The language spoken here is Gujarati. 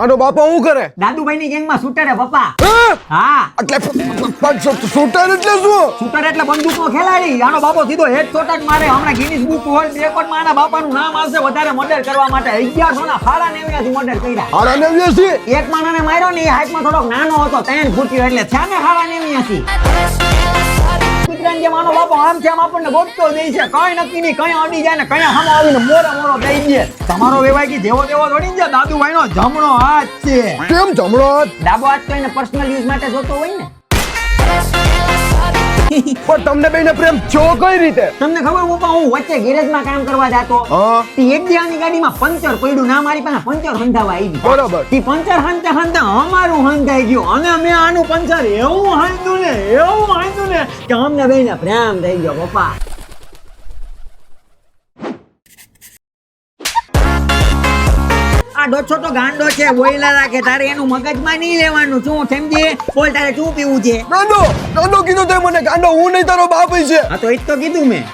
આનો બાપા શું કરે? દાદુભાઈ ની ગેંગમાં શૂટર હે પપ્પા. હા? હા, એટલે શૂટર એટલે શું? શૂટર એટલે બંદૂકનો ખેલાડી. આનો બાપો સીધો હેડશોટ જ મારે. હમણાં ગિનિસ બુક વર્લ્ડ રેકોર્ડમાં આના બાપાનું નામ આવશે વધારે મર્ડર કરવા માટે. 1190 થી મર્ડર કર્યા. હાડા 89? એક માણસને માર્યો ને એ હાઈટમાં થોડોક નાનો હતો, 3 ફૂટ્યો, એટલે થયા ને 89. કૂતરાને જેમ આનો બાપો આમ છે આમ આપણને ગોતતો જાય છે. કઈ નક્કી નહીં, કઈ અડી જાય ને કઈ સામે આવીને મોરો દઈ દે. તમારો વેવાય કે જેવો તેવો થોડી ને, દાદુભાઈનો જમણો હાથ છે. કેમ જમણો હાથ? ડાબો હાથ કોઈને પર્સનલ યુઝ માટે જોતો હોય ને. પણ તમને બેને પ્રેમ છો કઈ રીતે? તમને ખબર પપ્પા, હું વચ્ચે ગેરેજમાં કામ કરવા જાતો. હા. તી એક દિયાની ગાડીમાં પંચર પડ્યું, ના મારી પાસે પંચર હંધાવા આવી. બરાબર. તી પંચર હંધા અમારું હંધાઈ ગયું અને મેં આનું પંચર એવું હાંધ્યું ને કે અમને બેને પ્રેમ થઈ ગયો પપ્પા. આ ડોછો તો ગાંડો છે, બોયલા રાખે. તારે એનું મગજમાં નહીં લેવાનું. શું સમજી? બોલ, તારે શું પીવું છે? ગાંડો કીધું તે મને. ગાંડો હું નહીં, તારો બાપ છે. હા, તો એ જ તો કીધું મેં.